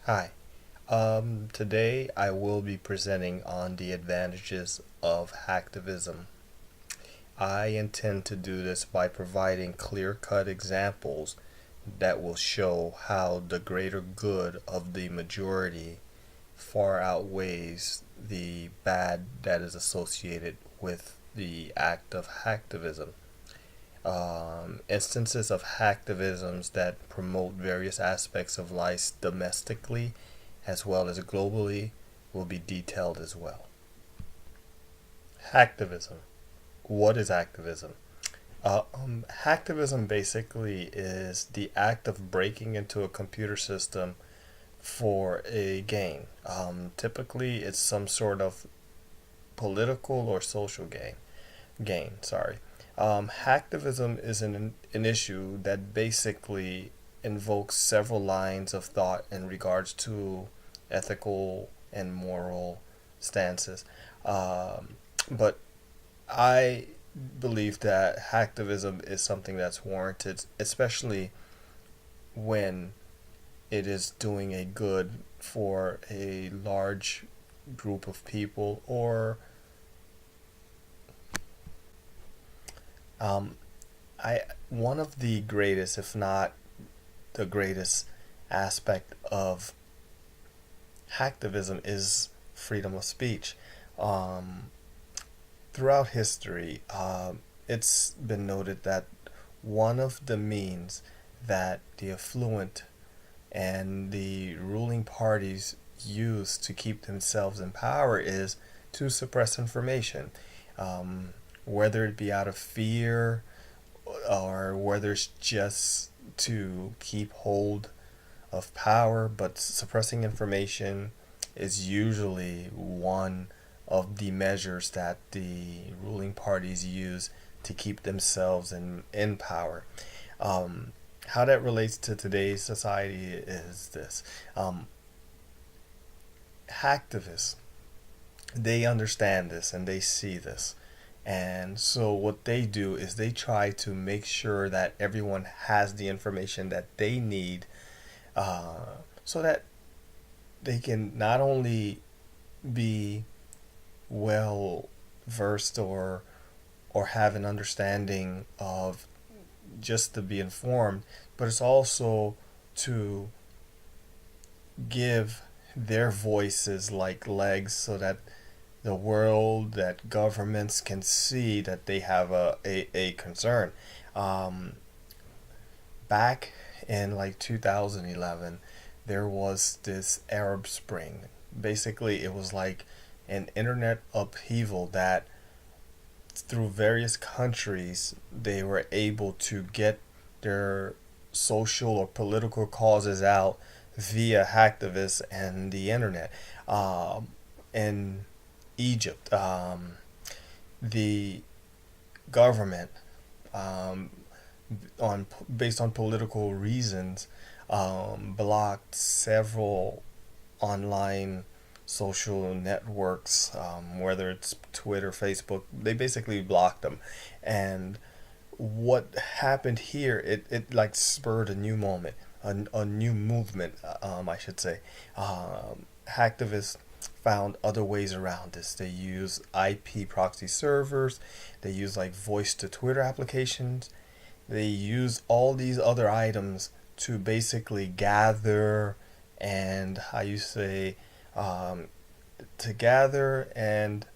Hi. Today I will be presenting on the advantages of hacktivism. I intend to do this by providing clear-cut examples that will show how the greater good of the majority far outweighs the bad that is associated with the act of hacktivism. Instances of hacktivisms that promote various aspects of life domestically as well as globally will be detailed as well. Hacktivism. What is hacktivism? Hacktivism basically is the act of breaking into a computer system for a gain. Typically, it's some sort of political or social gain. Sorry. Hacktivism is an issue that basically invokes several lines of thought in regards to ethical and moral stances. But I believe that hacktivism is something that's warranted, especially when it is doing a good for a large group of people or um, I one of the greatest, if not the greatest aspect of hacktivism is freedom of speech. Um, Throughout history, it's been noted that one of the means that the affluent and the ruling parties use to keep themselves in power is to suppress information, whether it be out of fear or whether it's just to keep hold of power, but suppressing information is usually one of the measures that the ruling parties use to keep themselves in power. Um, how that relates to today's society is this. Hacktivists, they understand this and they see this. And so what they do is they try to make sure that everyone has the information that they need so that they can not only be well versed or have an understanding of just to be informed, but it's also to give their voices like legs so that the world, that governments can see that they have a concern. Um, Back in like 2011, there was this Arab Spring. Basically, it was like an internet upheaval that through various countries they were able to get their social or political causes out via hacktivists and the internet. In Egypt, the government, um, on based on political reasons, blocked several online social networks, whether it's Twitter, Facebook. They basically blocked them, and what happened here? It like spurred a new moment, a new movement. I should say. Hacktivists found other ways around this. They use IP proxy servers. They use like voice to Twitter applications. They use all these other items to basically gather and how you say um, to gather and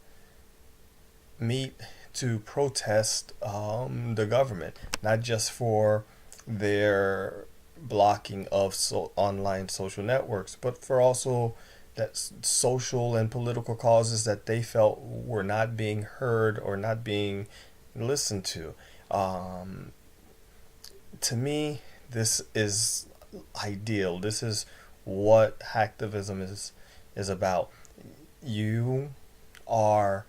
meet to protest the government, not just for their blocking of online social networks, but for also that social and political causes that they felt were not being heard or not being listened to. Um, to me, this is ideal. This is what hacktivism is about. You are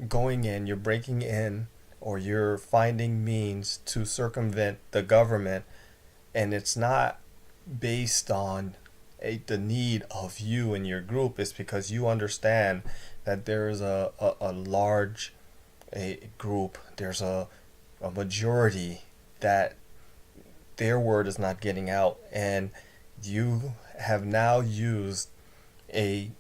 going in, you're breaking in, or you're finding means to circumvent the government, and it's not based on the need of you and your group. It's because you understand that there is a large group, there's a majority that their word is not getting out, and You have now used a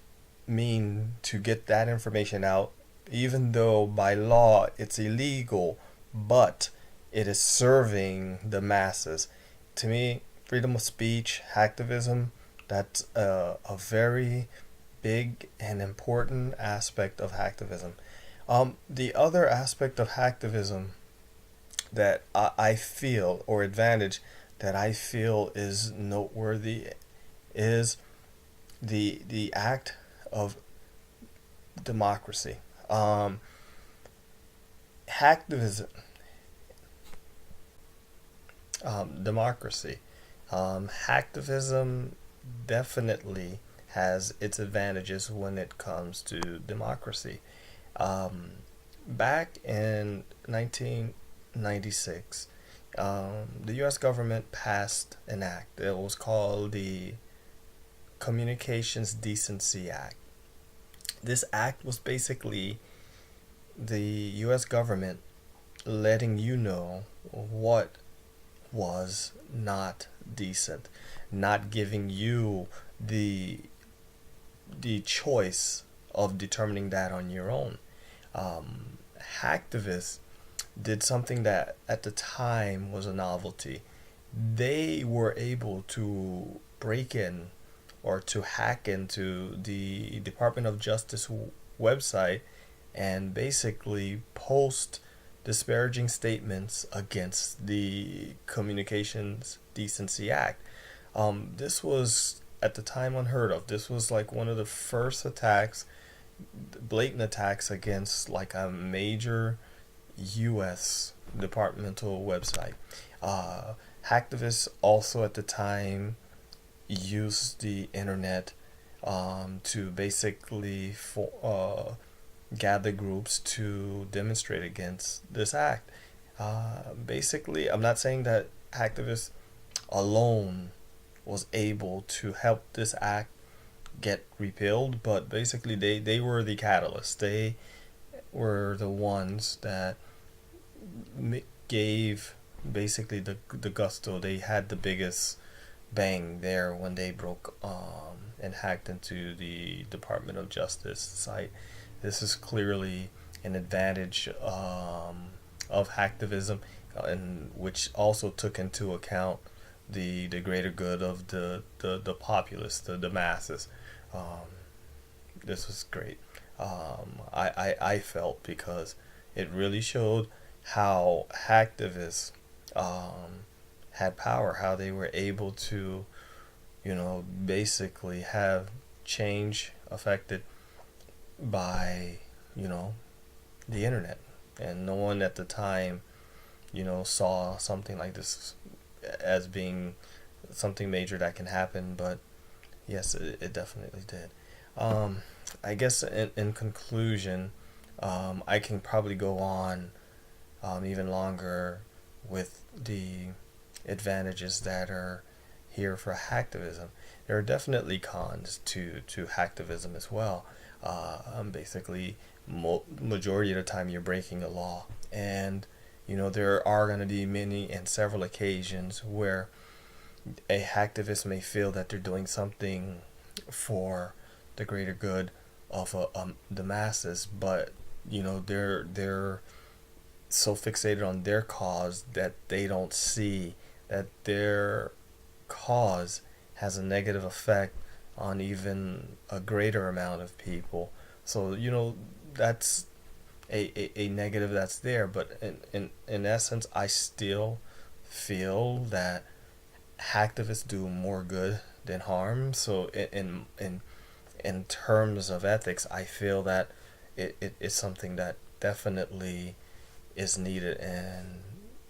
mean to get that information out, even though by law it's illegal, but it is serving the masses. To me, freedom of speech, hacktivism, that's a very big and important aspect of hacktivism. The other aspect of hacktivism that I feel, or advantage that I feel is noteworthy, is the act of democracy. Hacktivism, democracy. Hacktivism definitely has its advantages when it comes to democracy. Um, Back in 1996, the U.S. government passed an act. It was called the Communications Decency Act. This act was basically the U.S. government letting you know what was not decent, not giving you the the choice of determining that on your own. Um, Hacktivists did something that at the time was a novelty. They were able to break in or to hack into the Department of Justice website and basically post disparaging statements against the Communications Decency Act. This was at the time unheard of. This was like one of the first attacks, blatant attacks against like a major U.S. departmental website. Hacktivists also at the time used the internet to basically gather groups to demonstrate against this act. Basically, I'm not saying that hacktivists alone was able to help this act get repealed, but basically they were the catalyst. They were the ones that gave basically the gusto. They had the biggest bang there when they broke and hacked into the Department of Justice site. This is clearly an advantage of hacktivism, and which also took into account the greater good of the populace, the masses. Um, this was great. I felt because it really showed how hacktivists had power, how they were able to, basically have change affected by, you know, the internet. And no one at the time, saw something like this as being something major that can happen, but yes, it definitely did. Um, I guess in conclusion, I can probably go on even longer with the advantages that are here for hacktivism. There are definitely cons to hacktivism as well. Basically, majority of the time you're breaking a law, and there are going to be many and several occasions where a hacktivist may feel that they're doing something for the greater good of the masses, but they're so fixated on their cause that they don't see that their cause has a negative effect on even a greater amount of people. So that's a negative that's there, but in essence I still feel that hacktivists do more good than harm. So in terms of ethics, I feel that it is something that definitely is needed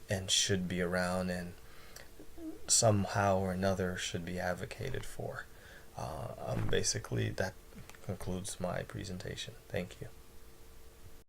and should be around, and somehow or another should be advocated for. Basically, that concludes my presentation. Thank you.